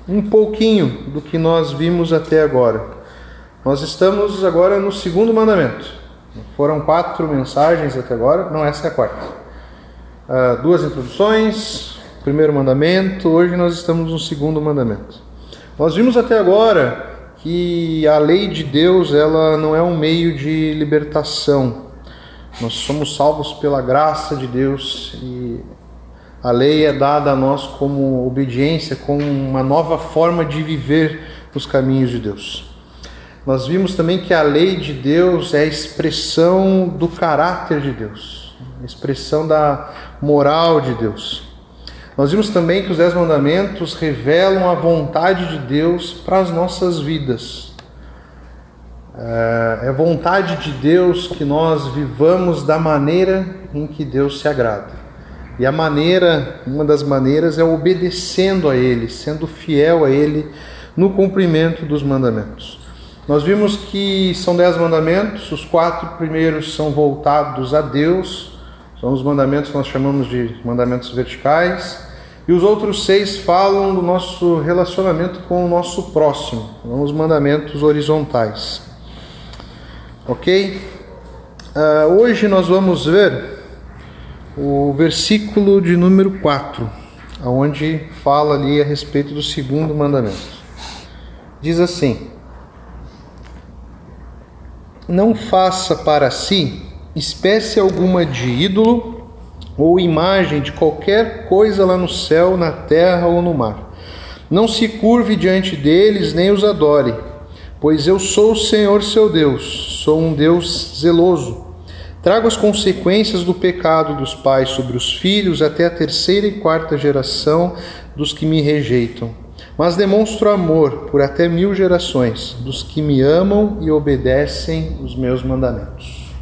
um pouquinho do que nós vimos até agora. Nós estamos agora no segundo mandamento. Foram 4 mensagens até agora, não, essa é a quarta. 2 introduções, primeiro mandamento, hoje nós estamos no segundo mandamento. Nós vimos até agora que a lei de Deus, ela não é um meio de libertação. Nós somos salvos pela graça de Deus e a lei é dada a nós como obediência, como uma nova forma de viver os caminhos de Deus. Nós vimos também que a lei de Deus é a expressão do caráter de Deus, a expressão da moral de Deus. Nós vimos também que os 10 mandamentos revelam a vontade de Deus para as nossas vidas. É vontade de Deus que nós vivamos da maneira em que Deus se agrada. E uma das maneiras é obedecendo a Ele, sendo fiel a Ele no cumprimento dos mandamentos. Nós vimos que são 10 mandamentos, os 4 primeiros são voltados a Deus, são os mandamentos que nós chamamos de mandamentos verticais, e os outros 6 falam do nosso relacionamento com o nosso próximo, são os mandamentos horizontais. Ok? Hoje nós vamos ver o versículo de número 4, onde fala ali a respeito do segundo mandamento. Diz assim: não faça para si espécie alguma de ídolo ou imagem de qualquer coisa lá no céu, na terra ou no mar. Não se curve diante deles, nem os adore, pois eu sou o Senhor seu Deus, sou um Deus zeloso. Trago as consequências do pecado dos pais sobre os filhos até a 3ª e 4ª geração dos que me rejeitam. Mas demonstro amor por até 1000 gerações dos que me amam e obedecem os meus mandamentos.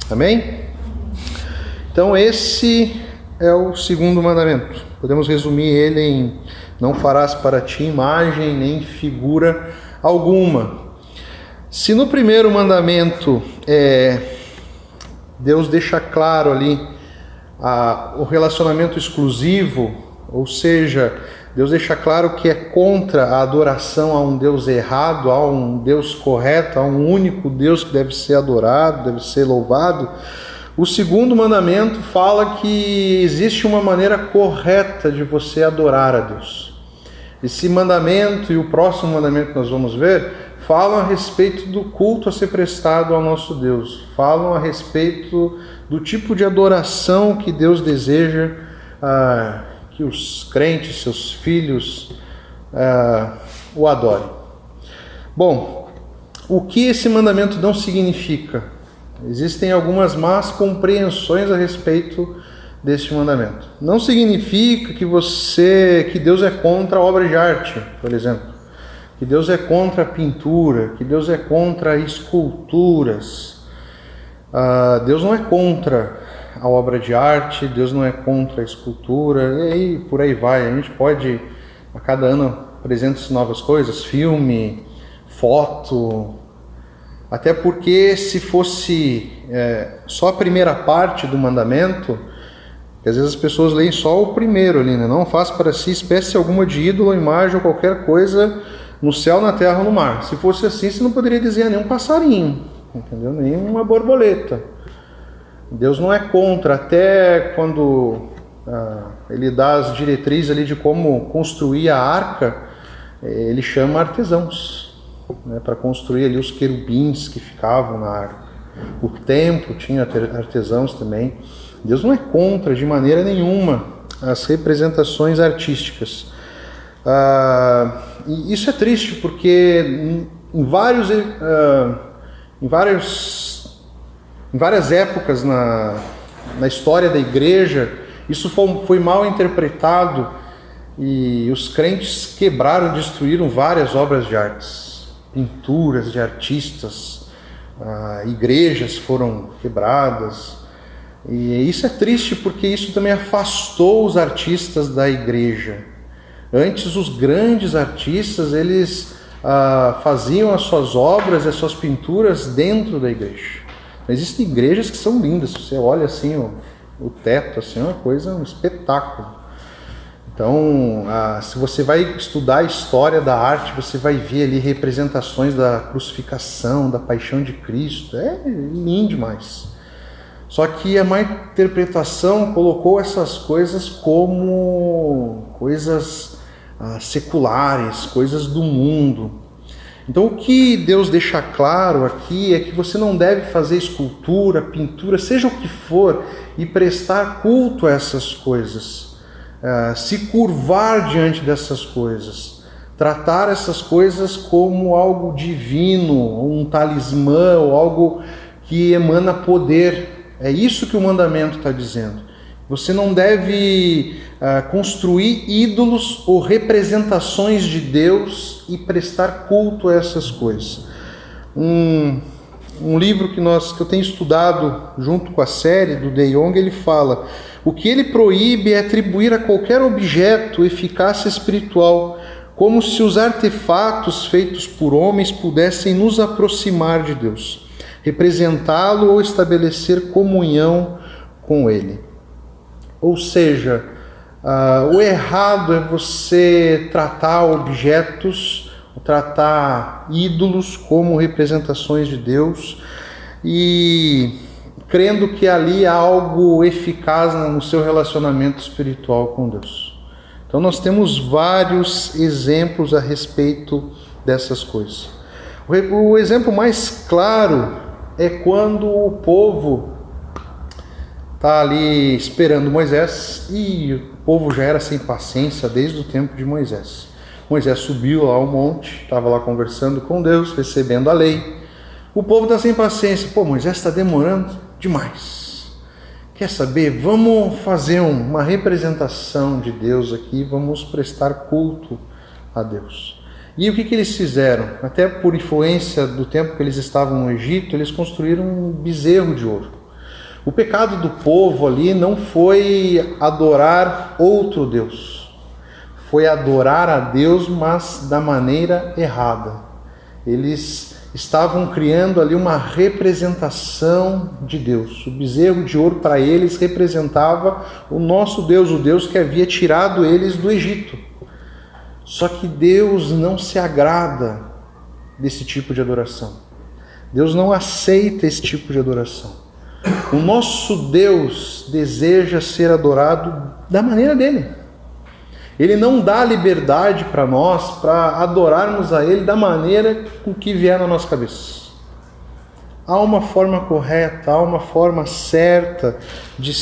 Amém? Então esse é o segundo mandamento. Podemos resumir ele em: não farás para ti imagem nem figura alguma. Se no primeiro mandamento Deus deixa claro ali o relacionamento exclusivo, ou seja, Deus deixa claro que é contra a adoração a um Deus errado, a um Deus correto, a um único Deus que deve ser adorado, deve ser louvado. O segundo mandamento fala que existe uma maneira correta de você adorar a Deus. Esse mandamento e o próximo mandamento que nós vamos ver falam a respeito do culto a ser prestado ao nosso Deus. Falam a respeito do tipo de adoração que Deus deseja que os crentes, seus filhos, o adorem. Bom, o que esse mandamento não significa? Existem algumas más compreensões a respeito deste mandamento. Não significa que Deus é contra a obra de arte, por exemplo. Que Deus é contra a pintura, que Deus é contra esculturas. Deus não é contra a obra de arte, Deus não é contra a escultura, e aí por aí vai. A gente pode, a cada ano, apresentar novas coisas, filme, foto. Até porque se fosse só a primeira parte do mandamento, que às vezes as pessoas leem só o primeiro ali, né? Não faça para si espécie alguma de ídolo, imagem ou qualquer coisa no céu, na terra ou no mar. Se fosse assim, você não poderia desenhar nenhum passarinho, entendeu? Nenhuma borboleta. Deus não é contra, até quando ele dá as diretrizes ali de como construir a arca, ele chama artesãos, né, para construir ali os querubins que ficavam na arca. O templo tinha artesãos também. Deus não é contra de maneira nenhuma as representações artísticas. E isso é triste porque em várias épocas na história da igreja, isso foi mal interpretado e os crentes quebraram, destruíram várias obras de artes, pinturas de artistas, igrejas foram quebradas. E isso é triste porque isso também afastou os artistas da igreja. Antes, os grandes artistas, eles faziam as suas obras e as suas pinturas dentro da igreja. Existem igrejas que são lindas, você olha assim o teto, assim, é uma coisa, um espetáculo. Então, se você vai estudar a história da arte, você vai ver ali representações da crucificação, da paixão de Cristo. É lindo demais. Só que a má interpretação colocou essas coisas como coisas seculares, coisas do mundo. Então, o que Deus deixa claro aqui é que você não deve fazer escultura, pintura, seja o que for, e prestar culto a essas coisas. Se curvar diante dessas coisas, tratar essas coisas como algo divino, um talismã, ou algo que emana poder. É isso que o mandamento está dizendo. Você não deve construir ídolos ou representações de Deus e prestar culto a essas coisas. Um livro que eu tenho estudado junto com a série do De Jong, ele fala: o que ele proíbe é atribuir a qualquer objeto eficácia espiritual, como se os artefatos feitos por homens pudessem nos aproximar de Deus, representá-lo ou estabelecer comunhão com ele. Ou seja, o errado é você tratar objetos, tratar ídolos como representações de Deus e crendo que ali há algo eficaz no seu relacionamento espiritual com Deus. Então nós temos vários exemplos a respeito dessas coisas. O exemplo mais claro é quando o povo está ali esperando Moisés, e o povo já era sem paciência desde o tempo de Moisés. Moisés subiu lá ao monte, estava lá conversando com Deus, recebendo a lei. O povo está sem paciência. Moisés está demorando demais. Quer saber? Vamos fazer uma representação de Deus aqui, vamos prestar culto a Deus. E o que eles fizeram? Até por influência do tempo que eles estavam no Egito, eles construíram um bezerro de ouro. O pecado do povo ali não foi adorar outro Deus, foi adorar a Deus, mas da maneira errada. Eles estavam criando ali uma representação de Deus. O bezerro de ouro para eles representava o nosso Deus, o Deus que havia tirado eles do Egito. Só que Deus não se agrada desse tipo de adoração. Deus não aceita esse tipo de adoração. O nosso Deus deseja ser adorado da maneira dele. Ele não dá liberdade para nós, para adorarmos a Ele da maneira com que vier na nossa cabeça. Há uma forma correta, há uma forma certa de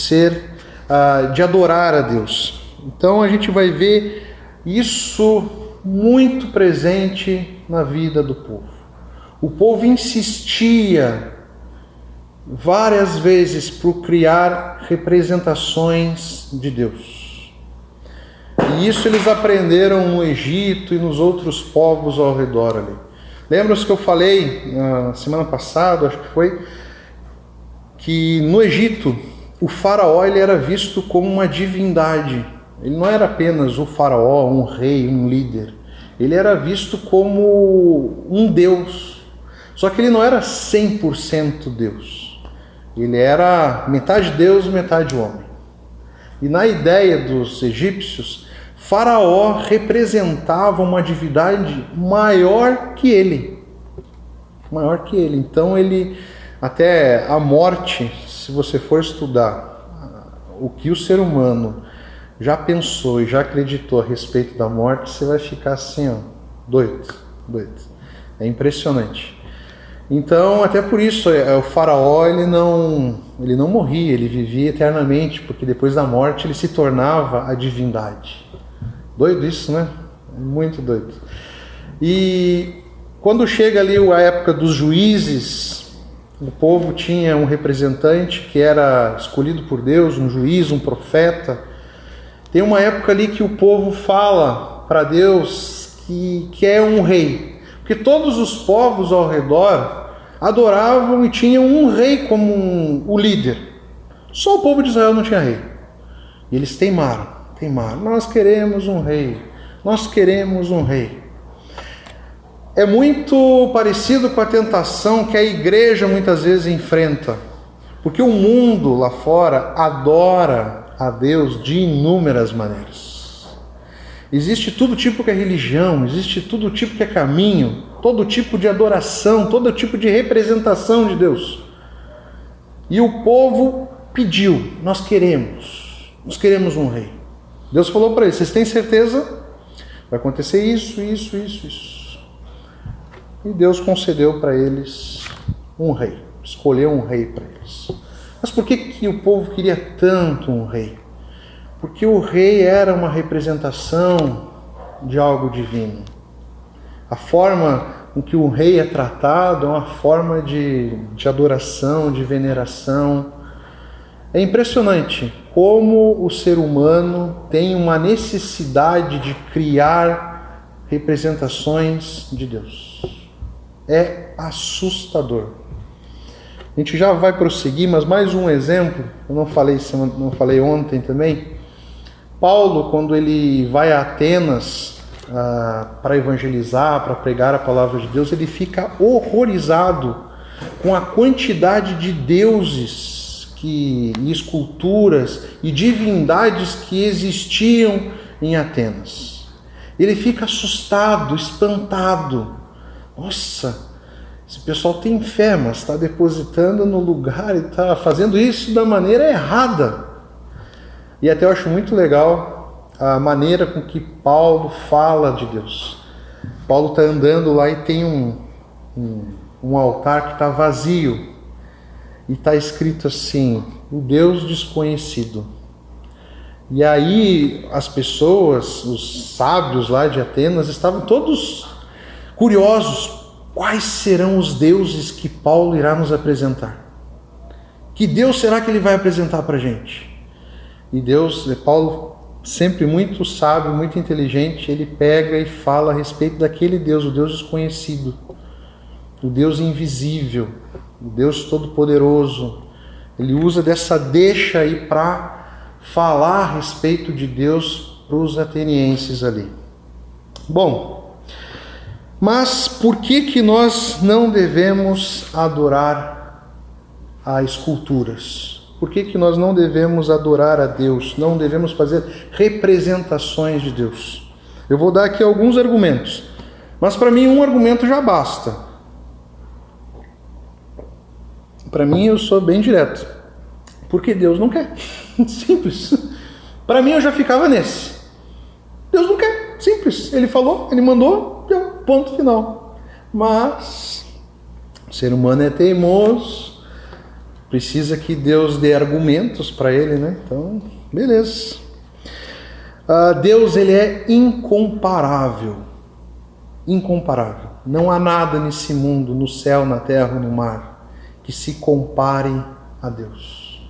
de adorar a Deus. Então a gente vai ver isso muito presente na vida do povo. O povo insistia várias vezes por criar representações de Deus. E isso eles aprenderam no Egito e nos outros povos ao redor ali. Lembra-se que eu falei na semana passada, acho que foi, que no Egito o faraó ele era visto como uma divindade. Ele não era apenas o faraó, um rei, um líder. Ele era visto como um Deus. Só que ele não era 100% Deus. Ele era metade Deus, metade homem. E na ideia dos egípcios, Faraó representava uma divindade maior que ele. Maior que ele. Então ele, até a morte, se você for estudar o que o ser humano já pensou e já acreditou a respeito da morte, você vai ficar assim, doido. É impressionante. Então, até por isso, o faraó ele não morria, ele vivia eternamente, porque depois da morte ele se tornava a divindade. Doido isso, né? Muito doido. E quando chega ali a época dos juízes, o povo tinha um representante que era escolhido por Deus, um juiz, um profeta. Tem uma época ali que o povo fala para Deus que é um rei, porque todos os povos ao redor adoravam e tinham um rei como o líder. Só o povo de Israel não tinha rei. E eles teimaram. Nós queremos um rei. Nós queremos um rei. É muito parecido com a tentação que a igreja muitas vezes enfrenta. Porque o mundo lá fora adora a Deus de inúmeras maneiras. Existe todo tipo que é religião, existe todo tipo que é caminho, todo tipo de adoração, todo tipo de representação de Deus. E o povo pediu, nós queremos um rei. Deus falou para eles, vocês têm certeza? Vai acontecer isso. E Deus concedeu para eles um rei, escolheu um rei para eles. Mas por que o povo queria tanto um rei? Porque o rei era uma representação de algo divino. A forma com que o rei é tratado é uma forma de adoração, de veneração. É impressionante como o ser humano tem uma necessidade de criar representações de Deus. É assustador. A gente já vai prosseguir, mas mais um exemplo, eu não falei ontem também. Paulo, quando ele vai a Atenas para evangelizar, para pregar a palavra de Deus, ele fica horrorizado com a quantidade de deuses e esculturas e divindades que existiam em Atenas. Ele fica assustado, espantado. Nossa, esse pessoal tem fé, mas está depositando no lugar e está fazendo isso da maneira errada. E até eu acho muito legal a maneira com que Paulo fala de Deus. Paulo está andando lá e tem um altar que está vazio. E está escrito assim, o Deus desconhecido. E aí as pessoas, os sábios lá de Atenas, estavam todos curiosos. Quais serão os deuses que Paulo irá nos apresentar? Que Deus será que ele vai apresentar para a gente? E Paulo, sempre muito sábio, muito inteligente, ele pega e fala a respeito daquele Deus, o Deus desconhecido, o Deus invisível, o Deus todo-poderoso. Ele usa dessa deixa aí para falar a respeito de Deus para os atenienses ali. Bom, mas por que nós não devemos adorar a esculturas? Por que nós não devemos adorar a Deus? Não devemos fazer representações de Deus? Eu vou dar aqui alguns argumentos, mas para mim um argumento já basta. Para mim eu sou bem direto. Porque Deus não quer. Simples. Para mim eu já ficava nesse. Deus não quer. Simples. Ele falou, ele mandou, deu, ponto final. Mas o ser humano é teimoso. Precisa que Deus dê argumentos para ele, né? Então, beleza. Deus, ele é incomparável. Incomparável. Não há nada nesse mundo, no céu, na terra, no mar, que se compare a Deus.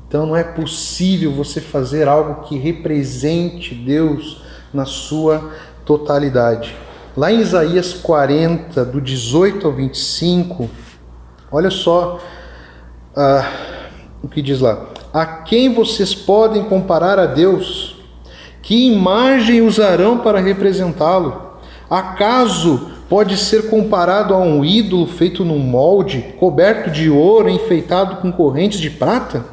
Então, não é possível você fazer algo que represente Deus na sua totalidade. Lá em Isaías 40, do 18 ao 25, olha só o que diz lá. A quem vocês podem comparar a Deus? Que imagem usarão para representá-lo? Acaso pode ser comparado a um ídolo feito num molde, coberto de ouro, enfeitado com correntes de prata?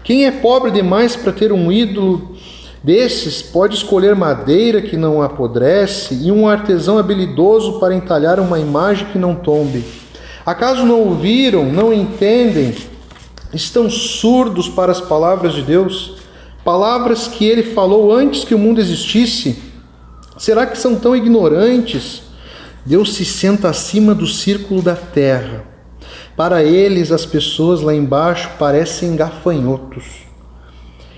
Quem é pobre demais para ter um ídolo desses pode escolher madeira que não apodrece e um artesão habilidoso para entalhar uma imagem que não tombe. Acaso não ouviram, não entendem? Estão surdos para as palavras de Deus? Palavras que ele falou antes que o mundo existisse? Será que são tão ignorantes? Deus se senta acima do círculo da terra. Para eles, as pessoas lá embaixo parecem gafanhotos.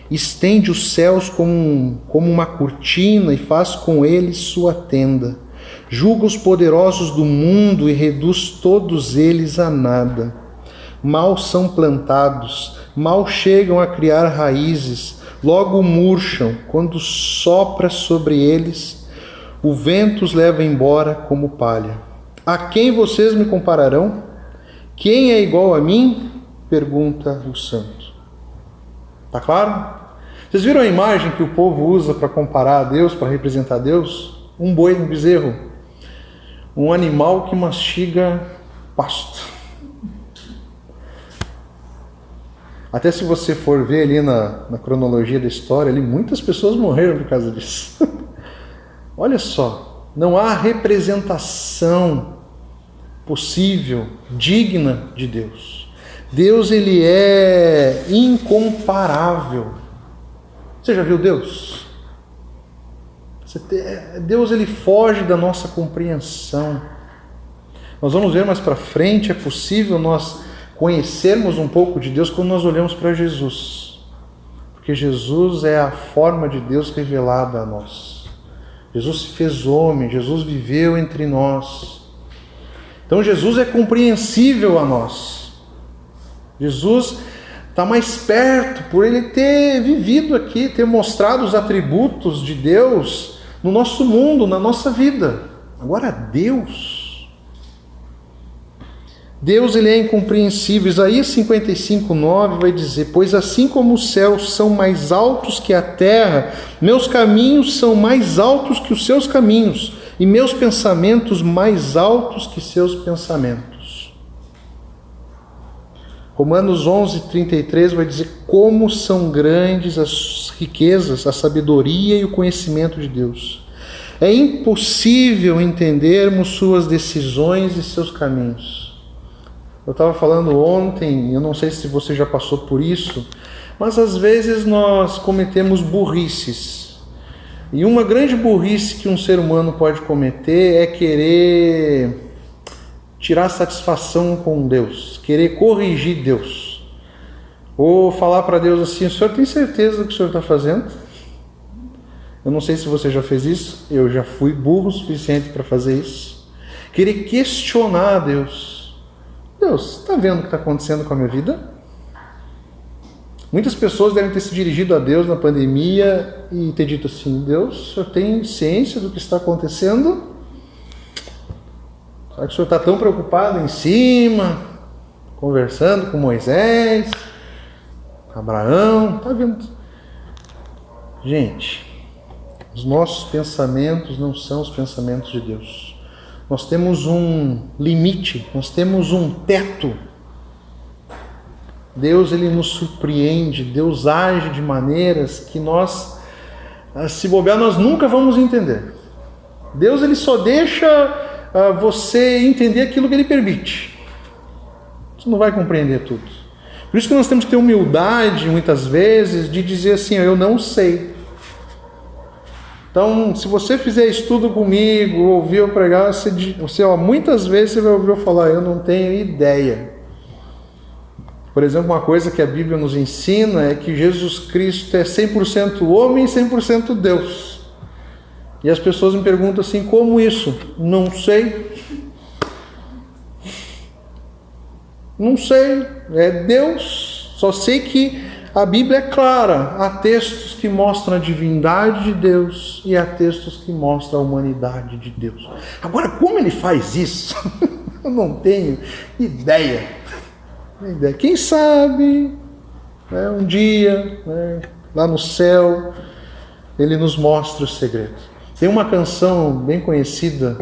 Estende os céus como uma cortina e faz com eles sua tenda. Julga os poderosos do mundo e reduz todos eles a nada. Mal são plantados, mal chegam a criar raízes, logo murcham. Quando sopra sobre eles, o vento os leva embora como palha. A quem vocês me compararão? Quem é igual a mim? Pergunta o santo. Tá claro? Vocês viram a imagem que o povo usa para comparar a Deus, para representar Deus? Um boi, um bezerro. Um animal que mastiga pasto. Até se você for ver ali na cronologia da história, ali, muitas pessoas morreram por causa disso. Olha só, não há representação possível, digna de Deus. Deus, ele é incomparável. Você já viu Deus? Deus, ele foge da nossa compreensão. Nós vamos ver mais para frente, é possível nós conhecermos um pouco de Deus quando nós olhamos para Jesus. Porque Jesus é a forma de Deus revelada a nós. Jesus se fez homem, Jesus viveu entre nós. Então Jesus é compreensível a nós. Jesus está mais perto por ele ter vivido aqui, ter mostrado os atributos de Deus no nosso mundo, na nossa vida. Agora Deus, ele é incompreensível. Isaías 55:9 vai dizer: pois assim como os céus são mais altos que a terra, meus caminhos são mais altos que os seus caminhos, e meus pensamentos mais altos que seus pensamentos. Romanos 11:33 vai dizer: como são grandes as riquezas, a sabedoria e o conhecimento de Deus. É impossível entendermos suas decisões e seus caminhos. Eu estava falando ontem, eu não sei se você já passou por isso, mas às vezes nós cometemos burrices. E uma grande burrice que um ser humano pode cometer é querer tirar satisfação com Deus, querer corrigir Deus. Ou falar para Deus assim: o senhor tem certeza do que o senhor está fazendo? Eu não sei se você já fez isso, eu já fui burro o suficiente para fazer isso. Querer questionar Deus. Deus, está vendo o que está acontecendo com a minha vida? Muitas pessoas devem ter se dirigido a Deus na pandemia e ter dito assim: Deus, o senhor tem ciência do que está acontecendo? Será que o senhor está tão preocupado em cima, conversando com Moisés, Abraão? Está vendo? Gente, os nossos pensamentos não são os pensamentos de Deus. Nós temos um limite, nós temos um teto. Deus, ele nos surpreende, Deus age de maneiras que nós, se bobear, nós nunca vamos entender. Deus, ele só deixa você entender aquilo que ele permite. Você não vai compreender tudo. Por isso que nós temos que ter humildade, muitas vezes, de dizer assim: eu não sei. Então, se você fizer estudo comigo, ouvir eu pregar, muitas vezes você vai ouvir eu falar: eu não tenho ideia. Por exemplo, uma coisa que a Bíblia nos ensina é que Jesus Cristo é 100% homem e 100% Deus. E as pessoas me perguntam assim: como isso? Não sei. Não sei. É Deus. Só sei que a Bíblia é clara. Há textos que mostram a divindade de Deus e há textos que mostram a humanidade de Deus. Agora, como ele faz isso? Eu não tenho ideia. Quem sabe, um dia, lá no céu, ele nos mostra o segredo. Tem uma canção bem conhecida,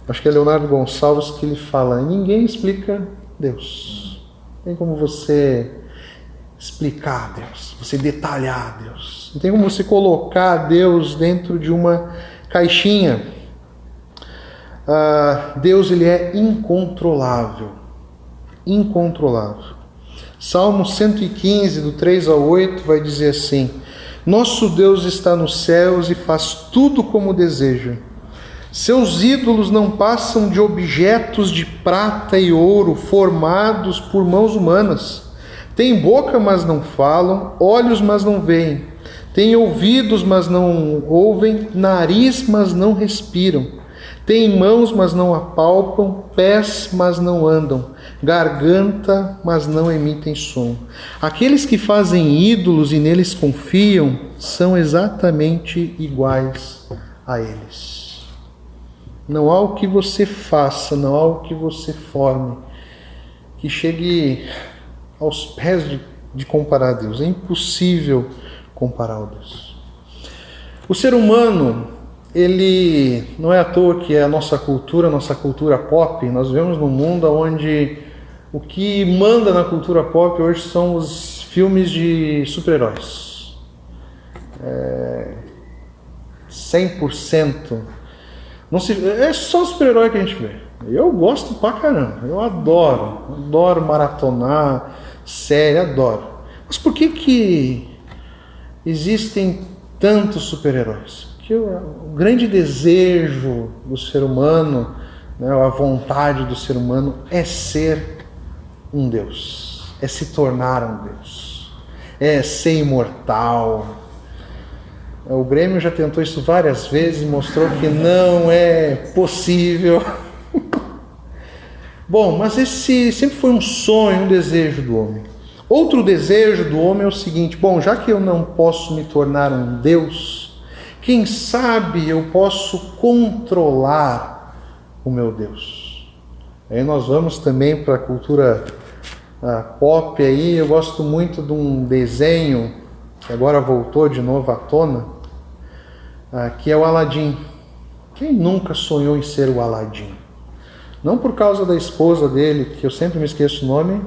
acho que é Leonardo Gonçalves, que ele fala: ninguém explica Deus. Tem como você explicar Deus, você detalhar Deus. Não tem como você colocar Deus dentro de uma caixinha. Deus, ele é incontrolável. Incontrolável. Salmo 115, do 3 ao 8, vai dizer assim: nosso Deus está nos céus e faz tudo como deseja. Seus ídolos não passam de objetos de prata e ouro formados por mãos humanas. Têm boca, mas não falam, olhos, mas não veem. Têm ouvidos, mas não ouvem, nariz, mas não respiram. Têm mãos, mas não apalpam, pés, mas não andam, garganta, mas não emitem som. Aqueles que fazem ídolos e neles confiam são exatamente iguais a eles. Não há o que você faça, não há o que você forme que chegue aos pés de comparar a Deus. É impossível comparar a Deus. O ser humano, ele não é à toa que é a nossa cultura pop. Nós vivemos num mundo onde o que manda na cultura pop hoje são os filmes de super-heróis. 100%. Não se, é só super-herói que a gente vê. Eu gosto pra caramba, eu adoro maratonar, série, adoro. Mas por que existem tantos super-heróis? Porque o grande desejo do ser humano, né, a vontade do ser humano é ser um Deus, é se tornar um Deus, é ser imortal. O Grêmio já tentou isso várias vezes e mostrou que não é possível. Bom, mas esse sempre foi um sonho, um desejo do homem. Outro desejo do homem é o seguinte: bom, já que eu não posso me tornar um Deus, quem sabe eu posso controlar o meu Deus. Aí nós vamos também para a cultura pop aí. Eu gosto muito de um desenho que agora voltou de novo à tona, que é o Aladim. Quem nunca sonhou em ser o Aladim? Não por causa da esposa dele, que eu sempre me esqueço o nome,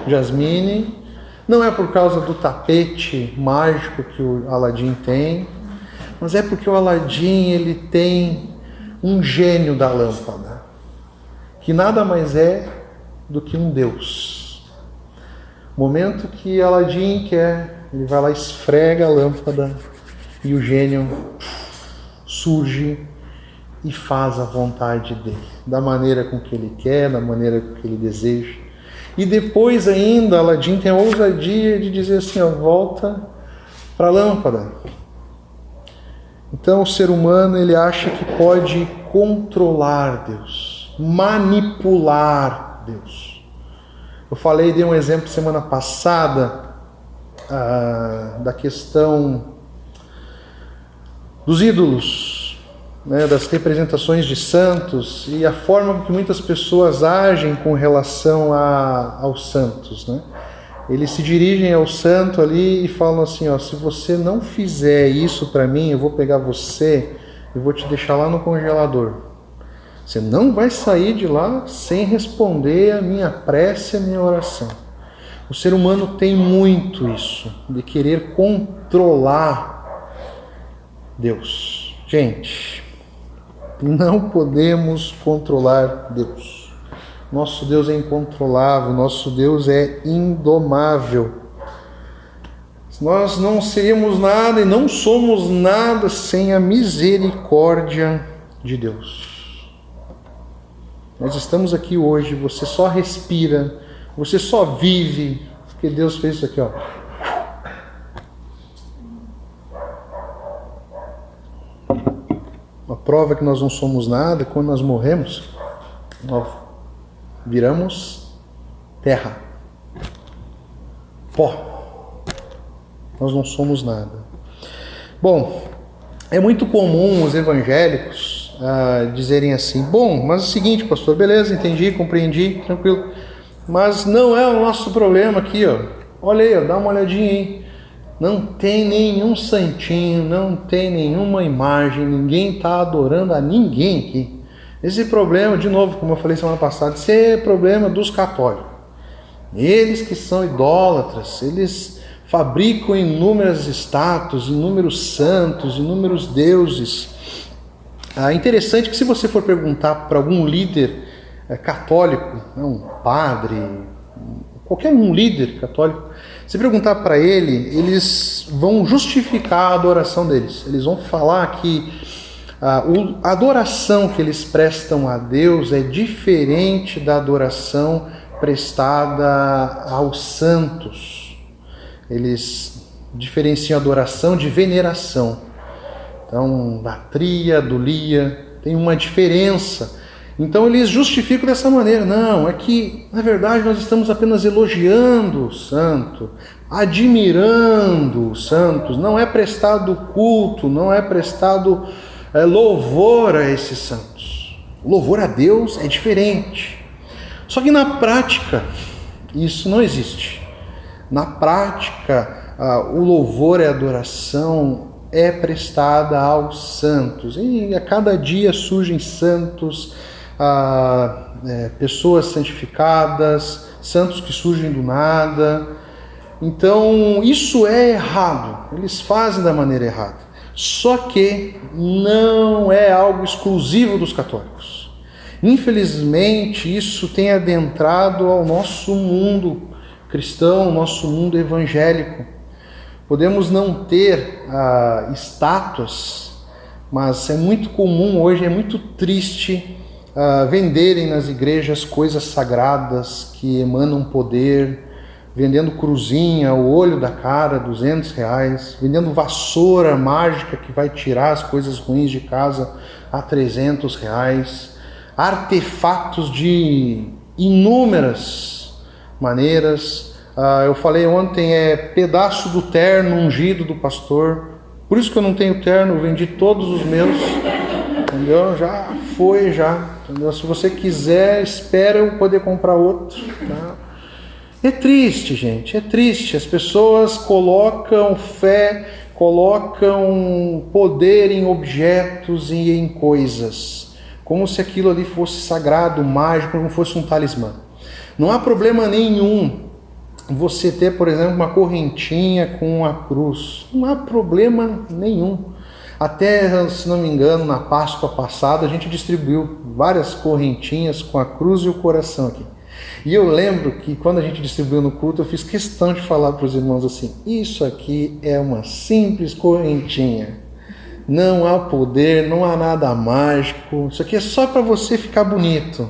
Jasmine. Não é por causa do tapete mágico que o Aladim tem, mas é porque o Aladim ele tem um gênio da lâmpada, que nada mais é do que um Deus. Momento que Aladim quer, ele vai lá, esfrega a lâmpada e o gênio surge e faz a vontade dele, da maneira com que ele quer, da maneira com que ele deseja. E depois ainda, Aladim tem a ousadia de dizer assim, volta para a lâmpada. Então o ser humano, ele acha que pode controlar Deus, manipular Deus. Eu dei um exemplo semana passada da questão dos ídolos, né, das representações de santos e a forma que muitas pessoas agem com relação aos santos, né? Eles se dirigem ao santo ali e falam assim, se você não fizer isso para mim, eu vou pegar você e vou te deixar lá no congelador. Você não vai sair de lá sem responder a minha prece, a minha oração. O ser humano tem muito isso, de querer controlar Deus. Gente, não podemos controlar Deus. Nosso Deus é incontrolável, nosso Deus é indomável. Nós não seríamos nada e não somos nada sem a misericórdia de Deus. Nós estamos aqui hoje, você só respira, você só vive, porque Deus fez isso aqui, A prova que nós não somos nada, quando nós morremos, nós viramos terra, pó. Nós não somos nada. Bom, é muito comum os evangélicos dizerem assim, bom, mas é o seguinte, pastor, beleza, entendi, compreendi, tranquilo, mas não é o nosso problema aqui, olha aí, dá uma olhadinha aí, não tem nenhum santinho, não tem nenhuma imagem, ninguém está adorando a ninguém aqui. Esse problema, de novo, como eu falei semana passada, esse é problema dos católicos. Eles que são idólatras, eles fabricam inúmeras estátuas, inúmeros santos, inúmeros deuses. É interessante que se você for perguntar para algum líder católico, um padre, qualquer um líder católico, se perguntar para ele, eles vão justificar a adoração deles. Eles vão falar que a adoração que eles prestam a Deus é diferente da adoração prestada aos santos. Eles diferenciam a adoração de veneração. Então, latria, adulia, tem uma diferença. Então eles justificam dessa maneira. Não, é que, na verdade, nós estamos apenas elogiando o santo, admirando os santos. Não é prestado culto, não é prestado louvor a esses santos. O louvor a Deus é diferente. Só que na prática, isso não existe. Na prática, o louvor e a adoração é prestada aos santos. E a cada dia surgem santos, pessoas santificadas, santos que surgem do nada. Então, isso é errado. Eles fazem da maneira errada. Só que não é algo exclusivo dos católicos. Infelizmente, isso tem adentrado ao nosso mundo cristão, nosso mundo evangélico. Podemos não ter estátuas, mas é muito comum hoje, é muito triste venderem nas igrejas coisas sagradas que emanam poder, vendendo cruzinha, o olho da cara, R$200, vendendo vassoura mágica que vai tirar as coisas ruins de casa a R$300, artefatos de inúmeras maneiras. Eu falei ontem, pedaço do terno ungido do pastor. Por isso que eu não tenho terno, eu vendi todos os meus, entendeu? Já foi, entendeu? Se você quiser, espera eu poder comprar outro, tá? É triste, gente, é triste. As pessoas colocam fé, colocam poder em objetos e em coisas, como se aquilo ali fosse sagrado, mágico, como fosse um talismã. Não há problema nenhum você ter, por exemplo, uma correntinha com a cruz. Não há problema nenhum. Até, se não me engano, na Páscoa passada, a gente distribuiu várias correntinhas com a cruz e o coração aqui. E eu lembro que quando a gente distribuiu no culto, eu fiz questão de falar para os irmãos assim: isso aqui é uma simples correntinha. Não há poder, não há nada mágico. Isso aqui é só para você ficar bonito.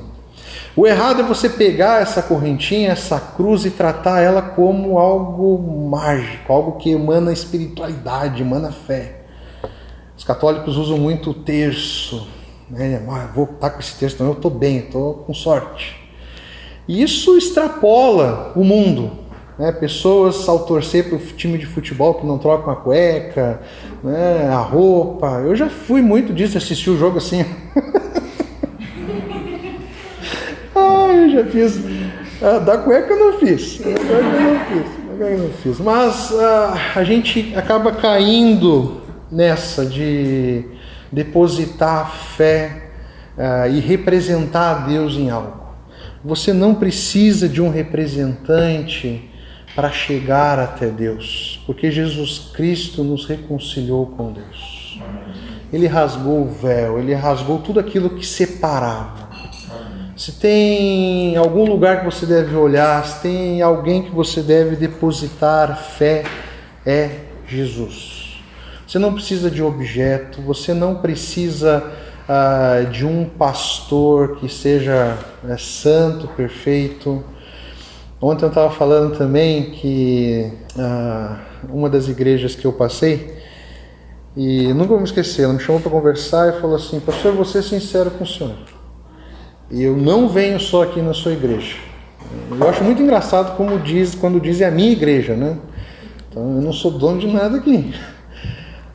O errado é você pegar essa correntinha, essa cruz e tratar ela como algo mágico, algo que emana espiritualidade, emana fé. Os católicos usam muito o terço, né? Vou estar com esse terço, então eu estou bem, estou com sorte. E isso extrapola o mundo, né? Pessoas, ao torcer para o time de futebol, que não trocam a cueca, né? A roupa. Eu já fui muito disso, assistir o jogo assim. Eu já fiz. Da cueca eu não fiz. Mas a gente acaba caindo nessa de depositar fé e representar a Deus em algo. Você não precisa de um representante para chegar até Deus, porque Jesus Cristo nos reconciliou com Deus. Ele rasgou o véu, ele rasgou tudo aquilo que separava. Se tem algum lugar que você deve olhar, se tem alguém que você deve depositar fé, é Jesus. Você não precisa de objeto, você não precisa de um pastor que seja santo, perfeito. Ontem eu estava falando também que uma das igrejas que eu passei, e nunca vou me esquecer, ela me chamou para conversar e falou assim: pastor, eu vou ser sincero com o senhor. Eu não venho só aqui na sua igreja. Eu acho muito engraçado quando dizem a minha igreja, né? Então eu não sou dono de nada aqui.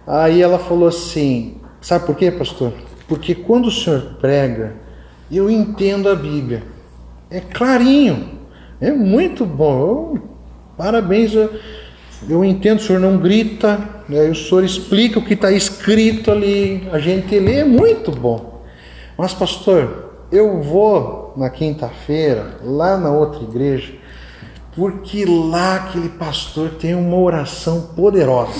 Aí ela falou assim: sabe por quê, pastor? Porque quando o senhor prega, eu entendo a Bíblia. É clarinho, é muito bom. Parabéns, eu entendo, o senhor não grita, né? O senhor explica o que está escrito ali, a gente lê, é muito bom. Mas pastor, eu vou na quinta-feira, lá na outra igreja, porque lá aquele pastor tem uma oração poderosa,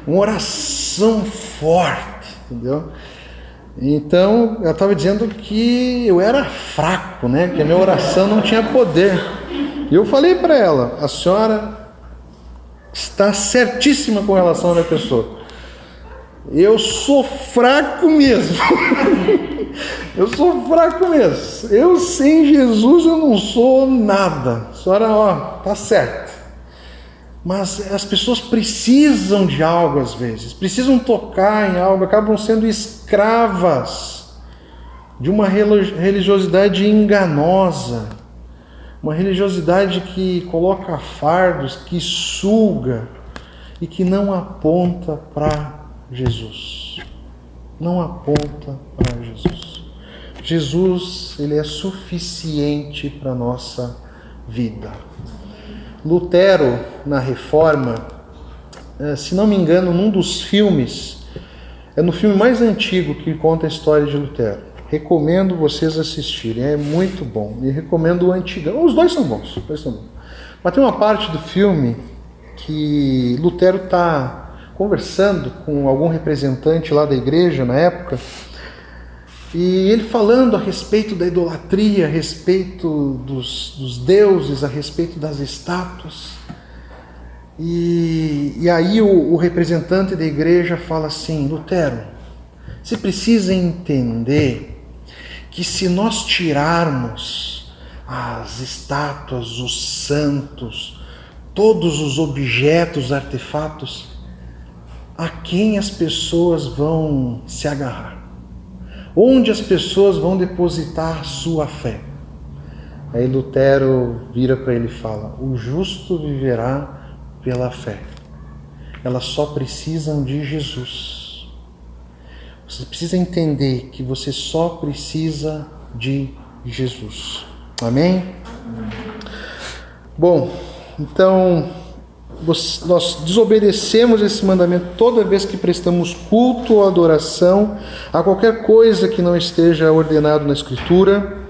uma oração forte, entendeu? Então, eu estava dizendo que eu era fraco, né? Que a minha oração não tinha poder. E eu falei para ela: a senhora está certíssima com relação à minha pessoa. Eu sou fraco mesmo. Eu sou fraco mesmo. Eu sem Jesus eu não sou nada. A senhora, tá certo. Mas as pessoas precisam de algo às vezes. Precisam tocar em algo. Acabam sendo escravas de uma religiosidade enganosa. Uma religiosidade que coloca fardos, que suga e que não aponta para Jesus. Não aponta para Jesus. Jesus, ele é suficiente para a nossa vida. Lutero, na Reforma, se não me engano, num dos filmes, é no filme mais antigo que conta a história de Lutero. Recomendo vocês assistirem, é muito bom. E recomendo o antigão. Os dois são bons. Mas tem uma parte do filme que Lutero está conversando com algum representante lá da igreja na época, e ele falando a respeito da idolatria, a respeito dos deuses, a respeito das estátuas. E aí o representante da igreja fala assim: Lutero, você precisa entender que se nós tirarmos as estátuas, os santos, todos os objetos, artefatos, a quem as pessoas vão se agarrar? Onde as pessoas vão depositar sua fé? Aí Lutero vira para ele e fala: o justo viverá pela fé. Elas só precisam de Jesus. Você precisa entender que você só precisa de Jesus. Amém? Bom, então nós desobedecemos esse mandamento toda vez que prestamos culto ou adoração a qualquer coisa que não esteja ordenado na Escritura.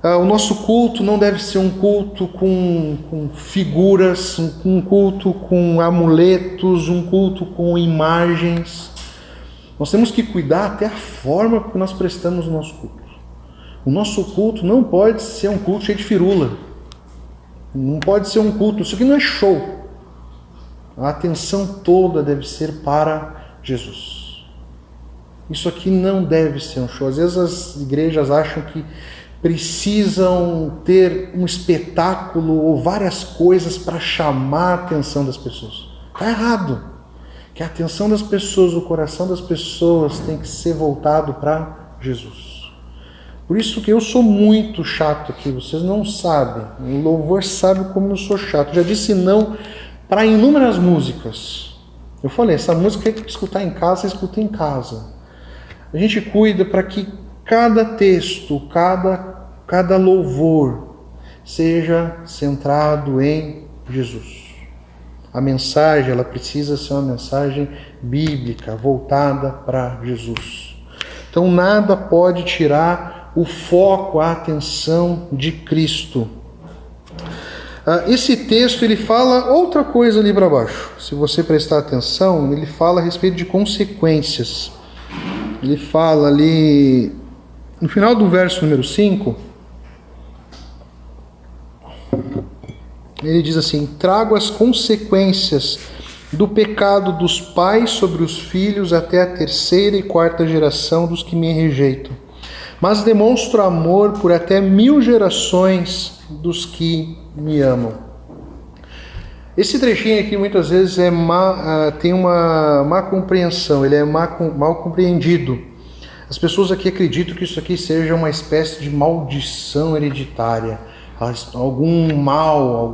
O nosso culto não deve ser um culto com figuras, um culto com amuletos, um culto com imagens. Nós temos que cuidar até a forma que nós prestamos o nosso culto. O nosso culto não pode ser um culto cheio de firula. Não pode ser um culto, isso aqui não é show. A atenção toda deve ser para Jesus. Isso aqui não deve ser um show. Às vezes as igrejas acham que precisam ter um espetáculo ou várias coisas para chamar a atenção das pessoas. Está errado. Que a atenção das pessoas, o coração das pessoas tem que ser voltado para Jesus. Por isso que eu sou muito chato aqui, vocês não sabem. O louvor sabe como eu sou chato. Eu já disse não para inúmeras músicas. Eu falei, essa música tem que escutar em casa, escuta em casa. A gente cuida para que cada texto, cada louvor seja centrado em Jesus. A mensagem, ela precisa ser uma mensagem bíblica, voltada para Jesus. Então nada pode tirar o foco, a atenção de Cristo. Esse texto ele fala outra coisa ali para baixo. Se você prestar atenção, ele fala a respeito de consequências. Ele fala ali, no final do verso número 5, ele diz assim: trago as consequências do pecado dos pais sobre os filhos até a 3ª e 4ª geração dos que me rejeitam. Mas demonstro amor por até 1000 gerações dos que me amam. Esse trechinho aqui muitas vezes tem uma má compreensão, ele é mal compreendido. As pessoas aqui acreditam que isso aqui seja uma espécie de maldição hereditária, algum mal,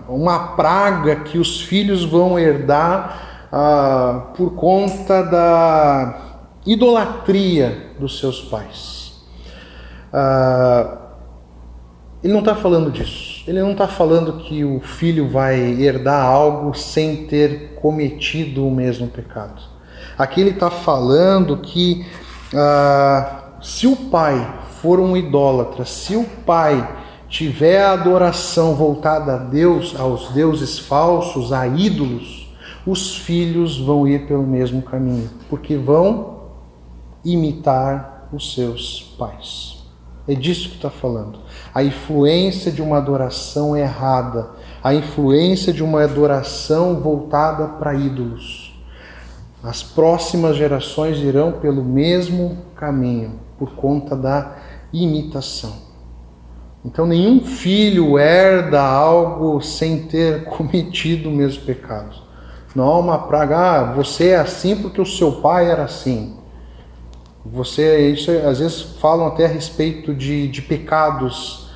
uma praga que os filhos vão herdar por conta da idolatria dos seus pais. Ele não está falando disso. Ele não está falando que o filho vai herdar algo sem ter cometido o mesmo pecado. Aqui ele está falando que se o pai for um idólatra, se o pai tiver a adoração voltada a Deus, aos deuses falsos, a ídolos, os filhos vão ir pelo mesmo caminho, porque vão imitar os seus pais. É disso que está falando. A influência de uma adoração errada, a influência de uma adoração voltada para ídolos. As próximas gerações irão pelo mesmo caminho, por conta da imitação. Então nenhum filho herda algo sem ter cometido o mesmo pecado. Não há uma praga, você é assim porque o seu pai era assim. Às vezes falam até a respeito de pecados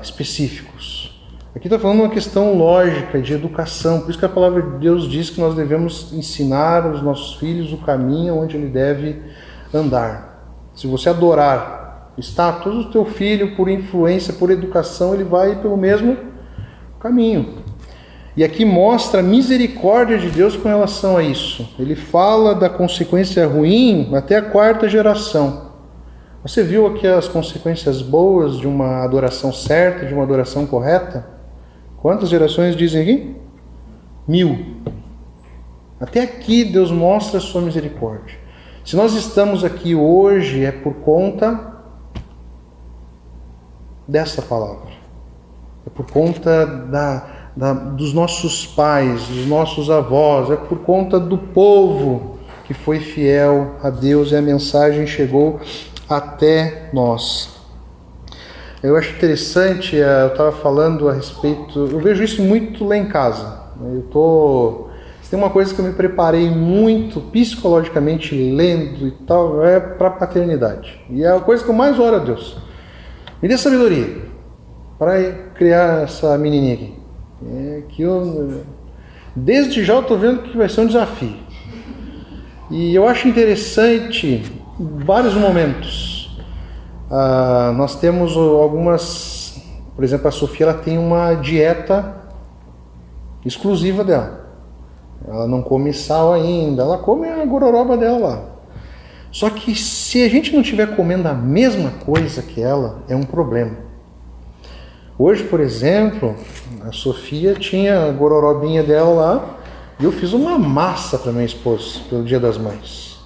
específicos. Aqui está falando uma questão lógica, de educação. Por isso que a palavra de Deus diz que nós devemos ensinar aos nossos filhos o caminho onde ele deve andar. Se você adorar estátuas, o teu filho, por influência, por educação, ele vai pelo mesmo caminho. E aqui mostra a misericórdia de Deus com relação a isso. Ele fala da consequência ruim até a 4ª geração. Você viu aqui as consequências boas de uma adoração certa, de uma adoração correta? Quantas gerações dizem aqui? 1000. Até aqui Deus mostra a sua misericórdia. Se nós estamos aqui hoje é por conta dessa palavra. É por conta dos nossos pais, dos nossos avós, é por conta do povo que foi fiel a Deus e a mensagem chegou até nós. Eu acho interessante, eu estava falando a respeito, eu vejo isso muito lá em casa. Tem uma coisa que eu me preparei muito psicologicamente lendo e tal, é para a paternidade. E é a coisa que eu mais oro a Deus. Me dê sabedoria para criar essa menininha aqui. Desde já eu estou vendo que vai ser um desafio. E eu acho interessante vários momentos. Nós temos algumas, por exemplo, a Sofia ela tem uma dieta exclusiva dela. Ela não come sal ainda, ela come a gororoba dela lá. Só que se a gente não estiver comendo a mesma coisa que ela, é um problema. Hoje, por exemplo, a Sofia tinha a gororobinha dela lá e eu fiz uma massa para minha esposa pelo Dia das Mães.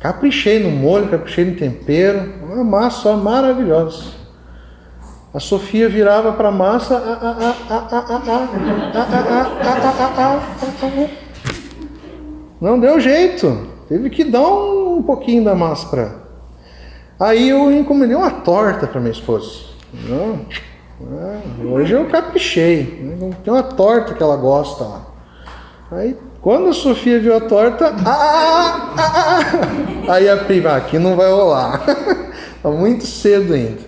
Caprichei no molho, caprichei no tempero, uma massa maravilhosa. A Sofia virava para a massa, não deu jeito, teve que dar um pouquinho da massa para ela. Aí eu encomendei uma torta para minha esposa. Hoje eu caprichei, tem uma torta que ela gosta lá. Aí quando a Sofia viu a torta, aí a prima, aqui não vai rolar, está muito cedo ainda.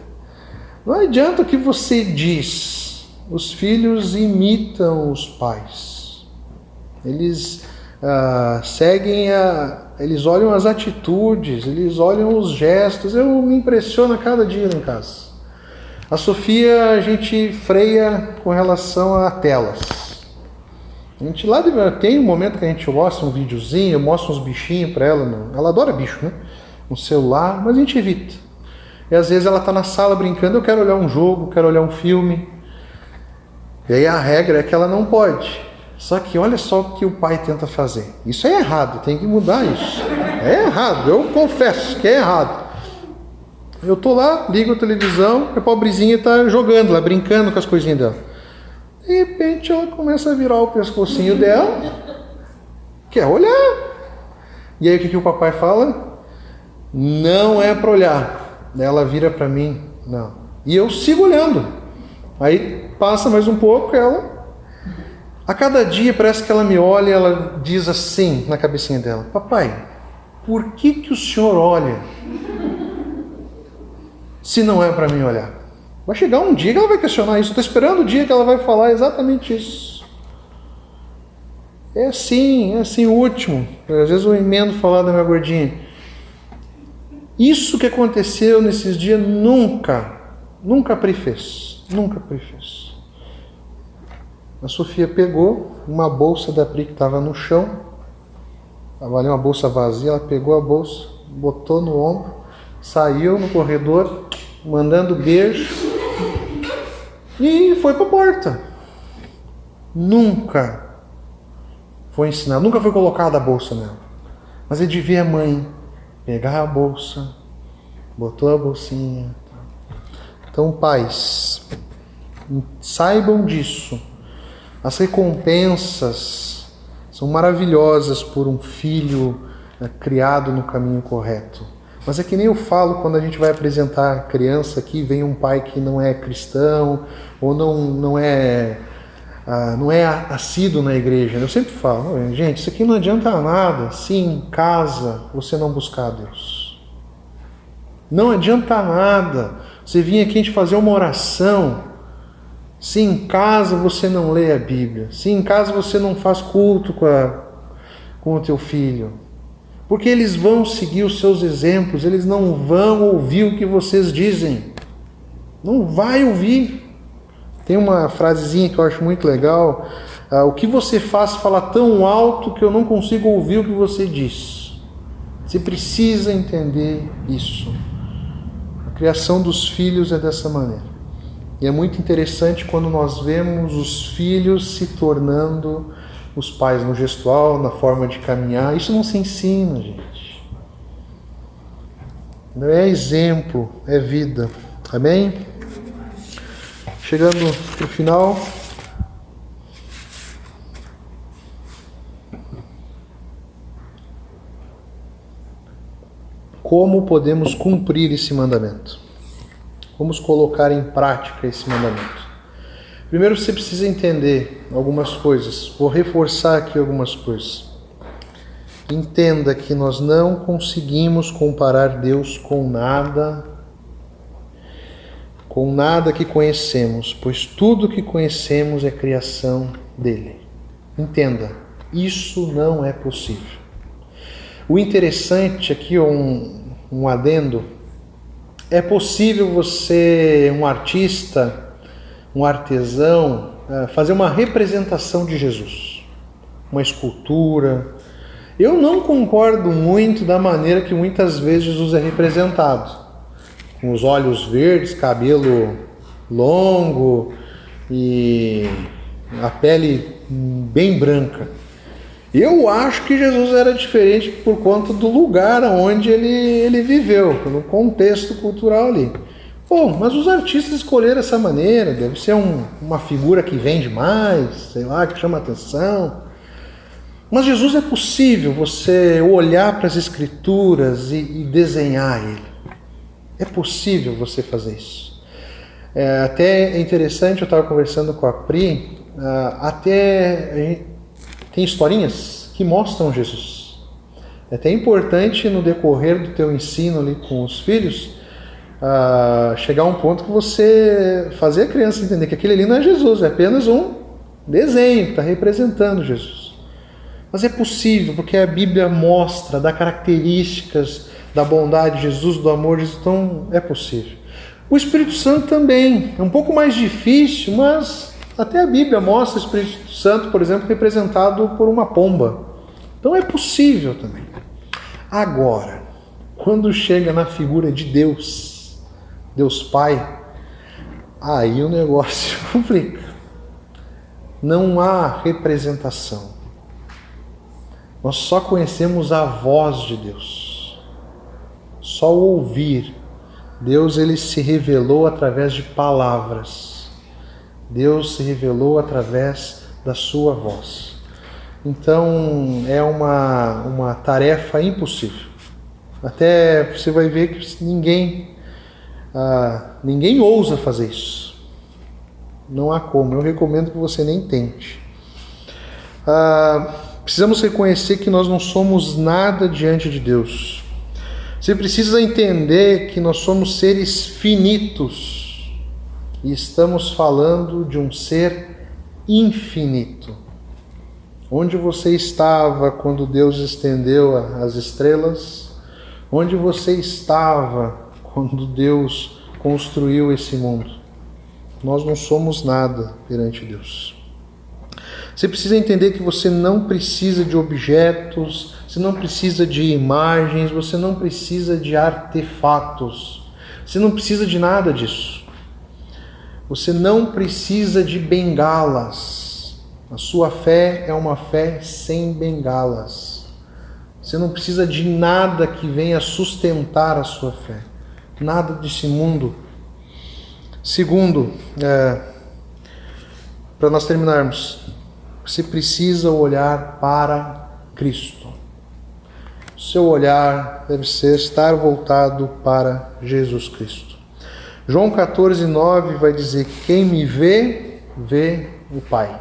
Não adianta o que você diz, os filhos imitam os pais, eles eles olham as atitudes, eles olham os gestos. Eu me impressiono a cada dia lá em casa. A Sofia a gente freia com relação a telas. A gente lá tem um momento que a gente mostra um videozinho, eu mostro uns bichinhos para ela. Ela adora bicho, né? No celular, mas a gente evita. E às vezes ela está na sala brincando, eu quero olhar um jogo, quero olhar um filme. E aí a regra é que ela não pode. Só que olha só o que o pai tenta fazer. Isso é errado, tem que mudar isso. É errado, eu confesso que é errado. Eu tô lá, ligo a televisão, a pobrezinha tá jogando lá, brincando com as coisinhas dela. De repente ela começa a virar o pescocinho dela, quer olhar. E aí o que o papai fala? Não é para olhar. Ela vira para mim, não. E eu sigo olhando. Aí passa mais um pouco, a cada dia parece que ela me olha e ela diz assim na cabecinha dela: papai, por que o senhor olha se não é para mim olhar? Vai chegar um dia que ela vai questionar isso. Eu estou esperando o dia que ela vai falar exatamente isso. É assim o último. Às vezes eu emendo falar da minha gordinha. Isso que aconteceu nesses dias nunca prefez. Nunca prefez. A Sofia pegou uma bolsa da Pri que estava no chão. Estava ali uma bolsa vazia. Ela pegou a bolsa, botou no ombro, saiu no corredor, mandando beijo e foi para a porta. Nunca foi ensinado, nunca foi colocada a bolsa nela. Mas é de ver a mãe pegar a bolsa, botou a bolsinha. Então, pais, saibam disso. As recompensas são maravilhosas por um filho criado no caminho correto. Mas é que nem eu falo quando a gente vai apresentar a criança aqui, vem um pai que não é cristão ou não é assíduo na igreja. Eu sempre falo, gente, isso aqui não adianta nada se em casa você não buscar a Deus. Não adianta nada você vir aqui a gente fazer uma oração se em casa você não lê a Bíblia, se em casa você não faz culto com o teu filho. Porque eles vão seguir os seus exemplos, eles não vão ouvir o que vocês dizem. Não vai ouvir. Tem uma frasezinha que eu acho muito legal. O que você faz fala tão alto que eu não consigo ouvir o que você diz. Você precisa entender isso. A criação dos filhos é dessa maneira. E é muito interessante quando nós vemos os filhos se tornando os pais no gestual, na forma de caminhar. Isso não se ensina, gente. Não é exemplo, é vida. Amém? Chegando para o final. Como podemos cumprir esse mandamento? Vamos colocar em prática esse mandamento. Primeiro você precisa entender algumas coisas. Vou reforçar aqui algumas coisas. Entenda que nós não conseguimos comparar Deus com nada que conhecemos, pois tudo que conhecemos é criação dele. Entenda, isso não é possível. O interessante aqui, um adendo, é possível você, um artista, um artesão, fazer uma representação de Jesus, uma escultura. Eu não concordo muito da maneira que muitas vezes Jesus é representado, com os olhos verdes, cabelo longo e a pele bem branca. Eu acho que Jesus era diferente por conta do lugar onde ele viveu, no contexto cultural ali. Bom, mas os artistas escolheram essa maneira, deve ser uma figura que vende mais, sei lá, que chama atenção. Mas Jesus é possível você olhar para as Escrituras e desenhar ele. É possível você fazer isso. Até é interessante, eu estava conversando com a Pri, tem historinhas que mostram Jesus. É até importante no decorrer do teu ensino ali com os filhos, chegar a um ponto que você fazer a criança entender que aquele ali não é Jesus, é apenas um desenho que está representando Jesus. Mas é possível, porque a Bíblia mostra, dá características da bondade de Jesus, do amor de Jesus, então é possível. O Espírito Santo também, é um pouco mais difícil, mas até a Bíblia mostra o Espírito Santo, por exemplo, representado por uma pomba. Então é possível também. Agora, quando chega na figura de Deus, Deus Pai, aí o negócio complica. Não há representação. Nós só conhecemos a voz de Deus. Só o ouvir. Deus, ele se revelou através de palavras. Deus se revelou através da sua voz. Então é uma tarefa impossível. Até você vai ver que ninguém ousa fazer isso. Não há como. Eu recomendo que você nem tente. Precisamos reconhecer que nós não somos nada diante de Deus. Você precisa entender que nós somos seres finitos. E estamos falando de um ser infinito. Onde você estava quando Deus estendeu as estrelas? Onde você estava quando Deus construiu esse mundo? Nós não somos nada perante Deus. Você precisa entender que você não precisa de objetos, você não precisa de imagens, você não precisa de artefatos. Você não precisa de nada disso. Você não precisa de bengalas. A sua fé é uma fé sem bengalas. Você não precisa de nada que venha sustentar a sua fé. Nada desse mundo. Segundo, para nós terminarmos, você precisa olhar para Cristo. O seu olhar deve estar voltado para Jesus Cristo. João 14:9 vai dizer que quem me vê, vê o Pai.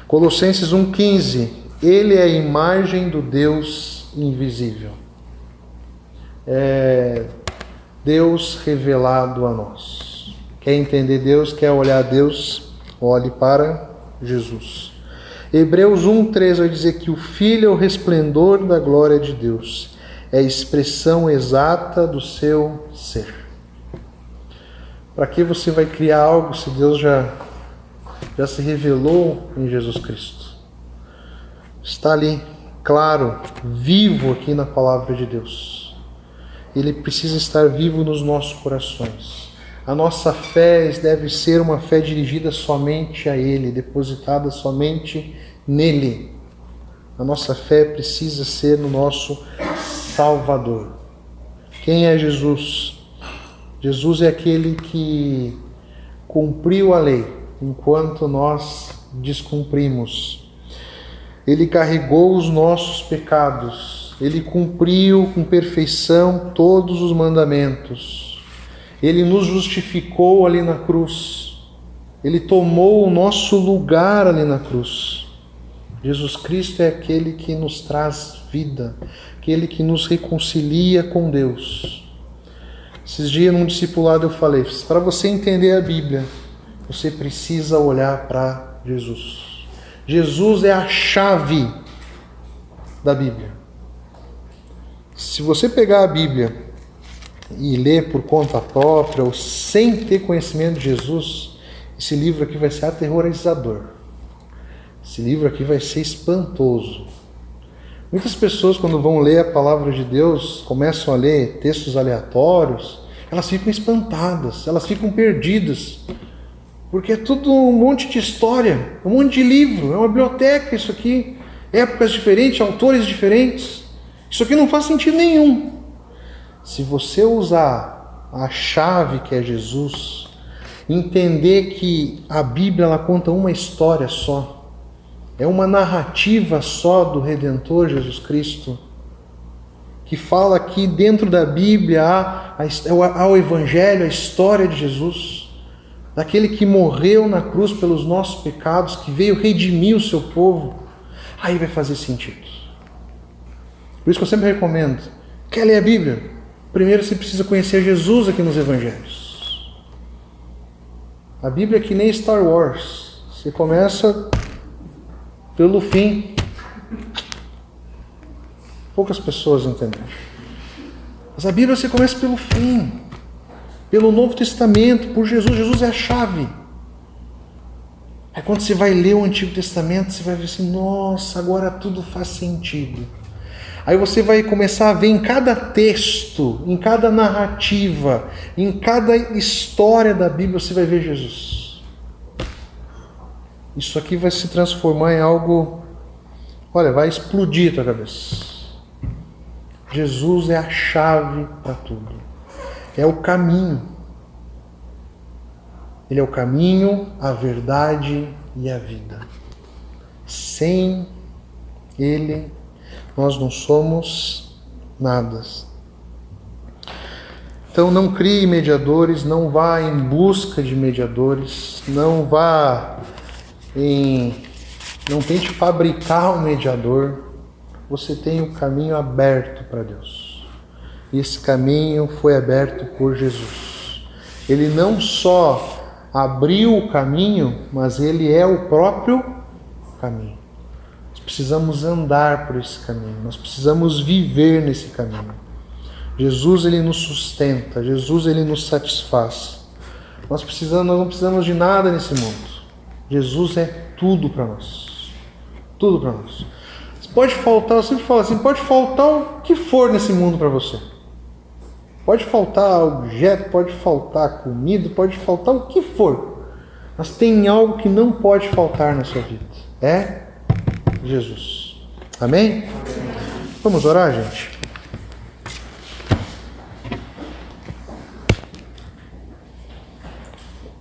Colossenses 1:15, ele é a imagem do Deus invisível. É Deus revelado a nós. Quer entender Deus, quer olhar a Deus, olhe para Jesus. Hebreus 1:3 vai dizer que o Filho é o resplendor da glória de Deus. É a expressão exata do seu ser. Para que você vai criar algo se Deus já se revelou em Jesus Cristo? Está ali, claro, vivo aqui na palavra de Deus. Ele precisa estar vivo nos nossos corações. A nossa fé deve ser uma fé dirigida somente a Ele, depositada somente nele. A nossa fé precisa ser no nosso Salvador. Quem é Jesus? Jesus é aquele que cumpriu a lei enquanto nós descumprimos. Ele carregou os nossos pecados. Ele cumpriu com perfeição todos os mandamentos. Ele nos justificou ali na cruz. Ele tomou o nosso lugar ali na cruz. Jesus Cristo é aquele que nos traz vida, aquele que nos reconcilia com Deus. Esses dias, num discipulado, eu falei, para você entender a Bíblia, você precisa olhar para Jesus. Jesus é a chave da Bíblia. Se você pegar a Bíblia e ler por conta própria ou sem ter conhecimento de Jesus, esse livro aqui vai ser aterrorizador. Esse livro aqui vai ser espantoso. Muitas pessoas, quando vão ler a palavra de Deus, começam a ler textos aleatórios, elas ficam espantadas, elas ficam perdidas, porque é tudo um monte de história, um monte de livro, é uma biblioteca isso aqui, épocas diferentes, autores diferentes. Isso aqui não faz sentido nenhum. Se você usar a chave que é Jesus, entender que a Bíblia ela conta uma história só, é uma narrativa só do Redentor Jesus Cristo, que fala que dentro da Bíblia há o Evangelho, a história de Jesus, daquele que morreu na cruz pelos nossos pecados, que veio redimir o seu povo, aí vai fazer sentido. Por isso que eu sempre recomendo, quer ler a Bíblia? Primeiro você precisa conhecer Jesus aqui nos Evangelhos. A Bíblia é que nem Star Wars, você começa pelo fim. Poucas pessoas entendem. Mas a Bíblia você começa pelo fim, pelo Novo Testamento, por Jesus. Jesus é a chave. Aí quando você vai ler o Antigo Testamento, você vai ver assim, nossa, agora tudo faz sentido. Aí você vai começar a ver em cada texto, em cada narrativa, em cada história da Bíblia, você vai ver Jesus. Isso aqui vai se transformar em algo, olha, vai explodir a tua cabeça. Jesus é a chave para tudo. É o caminho. Ele é o caminho, a verdade e a vida. Sem Ele, nós não somos nada. Então não crie mediadores, não vá em busca de mediadores, não tente fabricar um mediador. Você tem o caminho aberto para Deus. E esse caminho foi aberto por Jesus. Ele não só abriu o caminho, mas ele é o próprio caminho. Nós precisamos andar por esse caminho. Nós precisamos viver nesse caminho. Jesus, ele nos sustenta. Jesus, ele nos satisfaz. Nós não precisamos de nada nesse mundo. Jesus é tudo para nós. Tudo para nós. Pode faltar, eu sempre falo assim, pode faltar o que for nesse mundo para você. Pode faltar objeto, pode faltar comida, pode faltar o que for. Mas tem algo que não pode faltar na sua vida. É Jesus. Amém? Vamos orar, gente?